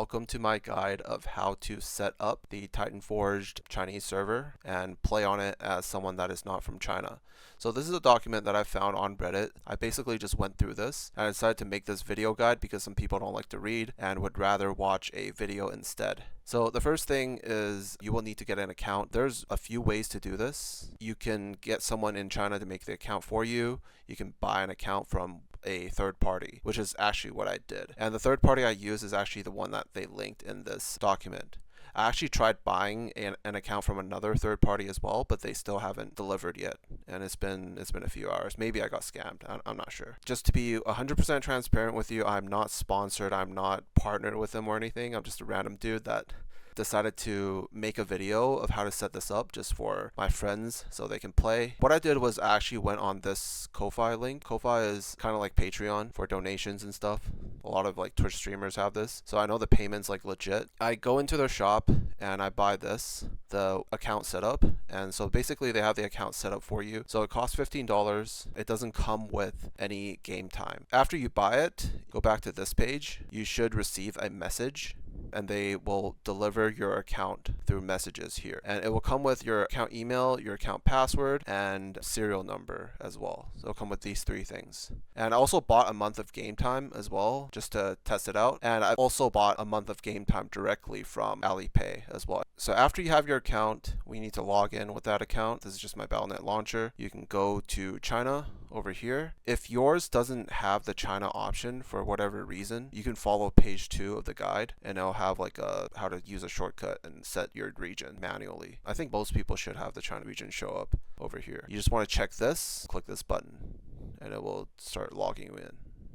welcome to my guide of how to set up the Titanforged Chinese server and play on it as someone that is not from China. So this is a document that I found on Reddit. I basically just went through this and I decided to make this video guide because some people don't like to read and would rather watch a video instead. So the first thing is you will need to get an account. There's a few ways to do this. You can get someone in China to make the account for you. You can buy an account from a third party, which is actually what I did. And the third party I use is actually the one that they linked in this document. I actually tried buying an account from another third party as well, but they still haven't delivered yet. And it's been a few hours. Maybe I got scammed. I'm not sure. Just to be 100% transparent with you, I'm not sponsored. I'm not partnered with them or anything. I'm just a random dude that decided to make a video of how to set this up just for my friends so they can play. What I did was I actually went on this Ko-Fi link. Ko-Fi is kind of like Patreon for donations and stuff. A lot of like Twitch streamers have this, so I know the payment's like legit. I go into their shop and I buy the account setup, and so basically they have the account set up for you. So it costs $15. It doesn't come with any game time. After you buy it, go back to this page. You should receive a message and they will deliver your account through messages here. And it will come with your account email, your account password, and serial number as well. So it'll come with these three things. And I also bought a month of game time as well, just to test it out. And I also bought a month of game time directly from Alipay as well. So after you have your account, we need to log in with that account. This is just my Battlenet launcher. You can go to China over here. If yours doesn't have the China option for whatever reason, you can follow page 2 of the guide and it'll have like how to use a shortcut and set your region manually. I think most people should have the China region show up over here. You just want to check this, click this button, and it will start logging you in.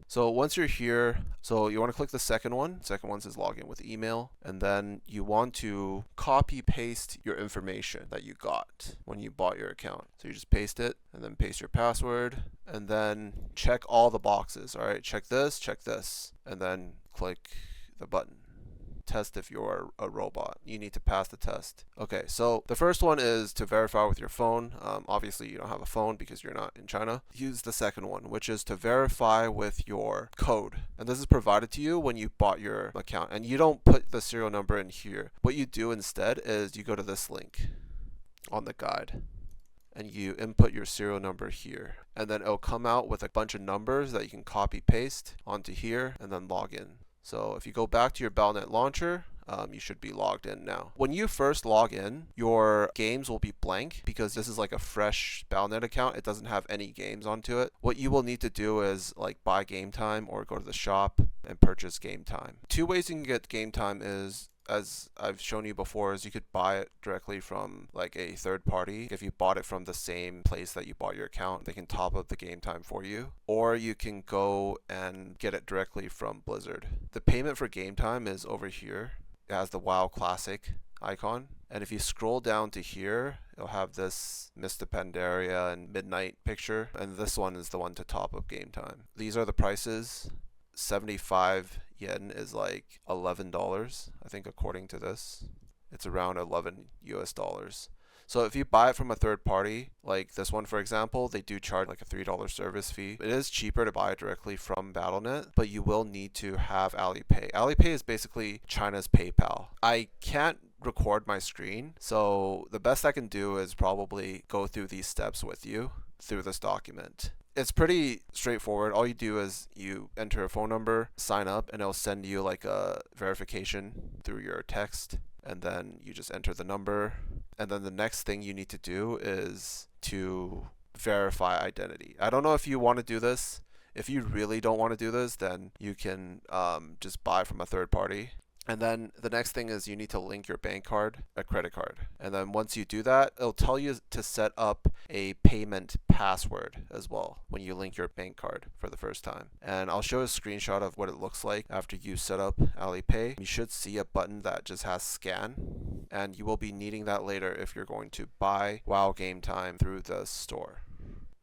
So once you're here, so you want to click the second one. Second one says login with email, and then you want to copy paste your information that you got when you bought your account. So you just paste it and then paste your password and then check all the boxes. All right, check this, and then click the button. Test if you're a robot. You need to pass the test. Okay, so the first one is to verify with your phone. Obviously you don't have a phone because you're not in China. Use the second one, which is to verify with your code. And this is provided to you when you bought your account. And you don't put the serial number in here. What you do instead is you go to this link on the guide and you input your serial number here. And then it'll come out with a bunch of numbers that you can copy paste onto here and then log in. So if you go back to your Battlenet launcher, you should be logged in now. When you first log in, your games will be blank because this is like a fresh Battlenet account. It doesn't have any games onto it. What you will need to do is like buy game time or go to the shop and purchase game time. Two ways you can get game time is, as I've shown you before, is you could buy it directly from like a third party. If you bought it from the same place that you bought your account, they can top up the game time for you. Or you can go and get it directly from Blizzard. The payment for game time is over here. It has the WoW Classic icon. And if you scroll down to here, it'll have this Mr. Pandaria and Midnight picture. And this one is the one to top up game time. These are the prices. 75 yen is like $11, I think, according to this. It's around 11 US dollars. So if you buy it from a third party, like this one for example, they do charge like a $3 service fee. It is cheaper to buy it directly from Battlenet, but you will need to have Alipay. Alipay is basically China's PayPal. I can't record my screen, so the best I can do is probably go through these steps with you through this document. It's pretty straightforward. All you do is you enter a phone number, sign up, and it'll send you like a verification through your text. And then you just enter the number. And then the next thing you need to do is to verify identity. I don't know if you want to do this. If you really don't want to do this, then you can just buy from a third party. And then the next thing is you need to link your bank card, a credit card. And then once you do that, it'll tell you to set up a payment password as well when you link your bank card for the first time. And I'll show a screenshot of what it looks like after you set up Alipay. You should see a button that just has scan, and you will be needing that later if you're going to buy WoW game time through the store.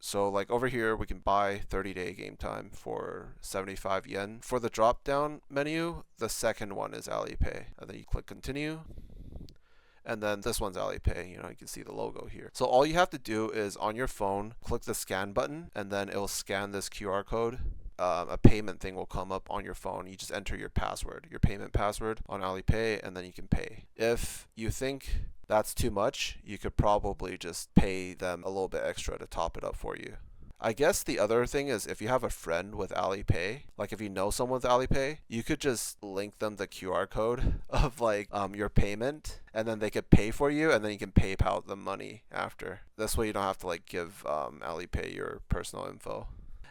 So like over here, we can buy 30-day game time for 75 yen. For the drop-down menu, the second one is Alipay. And then you click continue. And then this one's Alipay. You can see the logo here. So all you have to do is on your phone, click the scan button, and then it will scan this QR code. a payment thing will come up on your phone. You just enter your password, your payment password on Alipay, and then you can pay. If you think that's too much, you could probably just pay them a little bit extra to top it up for you. I guess the other thing is if you have a friend with Alipay, like if you know someone with Alipay, you could just link them the QR code of like your payment, and then they could pay for you, and then you can PayPal them money after. This way you don't have to like give Alipay your personal info.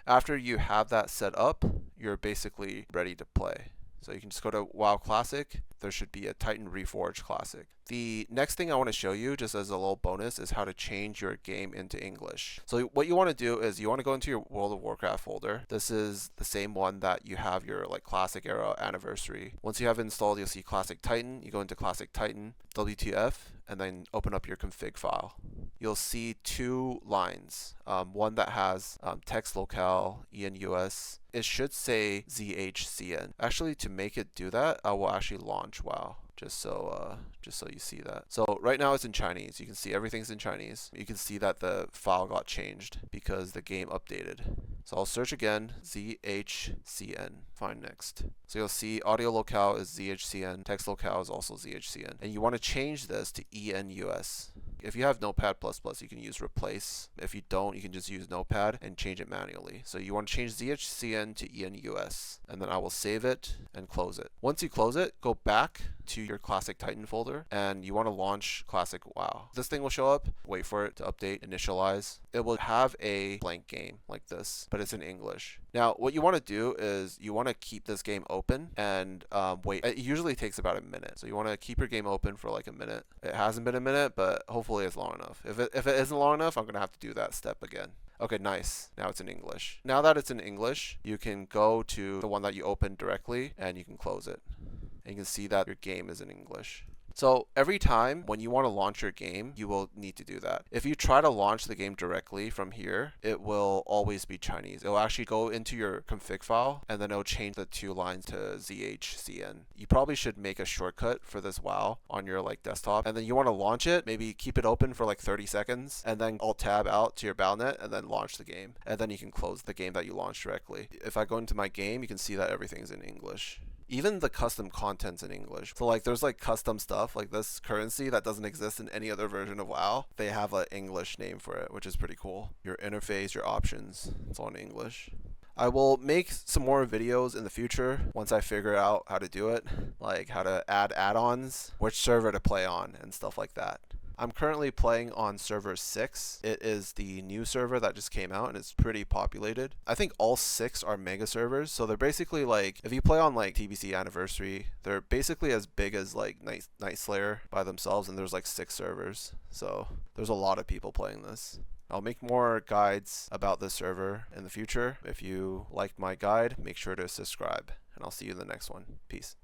After you have that set up, you're basically ready to play. So you can just go to WoW Classic. There should be a Titan Reforged Classic. The next thing I want to show you, just as a little bonus, is how to change your game into English. So what you want to do is you want to go into your World of Warcraft folder. This is the same one that you have your like Classic Era Anniversary. Once you have it installed, you'll see Classic Titan. You go into Classic Titan, WTF, and then open up your config file. You'll see two lines. One that has text locale, ENUS. It should say ZHCN. Actually, to make it do that, I will actually launch WoW. Just so you see that. So right now it's in Chinese. You can see everything's in Chinese. You can see that the file got changed because the game updated. So I'll search again, ZHCN, find next. So you'll see audio locale is ZHCN, text locale is also ZHCN. And you want to change this to ENUS. If you have Notepad++, you can use replace. If you don't, you can just use Notepad and change it manually. So you want to change ZHCN to ENUS, and then I will save it and close it. Once you close it, go back to your Classic Titan folder, and you want to launch Classic WoW. This thing will show up. Wait for it to update, initialize. It will have a blank game like this, but it's in English. Now, what you want to do is you want to keep this game open and wait. It usually takes about a minute. So you want to keep your game open for like a minute. It hasn't been a minute, but hopefully it's long enough. If it isn't long enough, I'm going to have to do that step again. Okay, nice. Now it's in English. Now that it's in English, you can go to the one that you opened directly and you can close it. And you can see that your game is in English. So every time when you want to launch your game, you will need to do that. If you try to launch the game directly from here, it will always be Chinese. It will actually go into your config file, and then it will change the two lines to ZHCN. You probably should make a shortcut for this WoW on your like desktop, and then you want to launch it, maybe keep it open for like 30 seconds, and then Alt-Tab out to your Battlenet, and then launch the game. And then you can close the game that you launched directly. If I go into my game, you can see that everything's in English. Even the custom content's in English. So like there's like custom stuff like this currency that doesn't exist in any other version of WoW. They have an English name for it, which is pretty cool. Your interface, your options, it's all in English. I will make some more videos in the future once I figure out how to do it, like how to add add-ons, which server to play on, and stuff like that. I'm currently playing on server 6. It is the new server that just came out and it's pretty populated. I think all 6 are mega servers, so they're basically like, if you play on like TBC Anniversary, they're basically as big as like Night Slayer by themselves, and there's like 6 servers. So there's a lot of people playing this. I'll make more guides about this server in the future. If you liked my guide, make sure to subscribe, and I'll see you in the next one. Peace.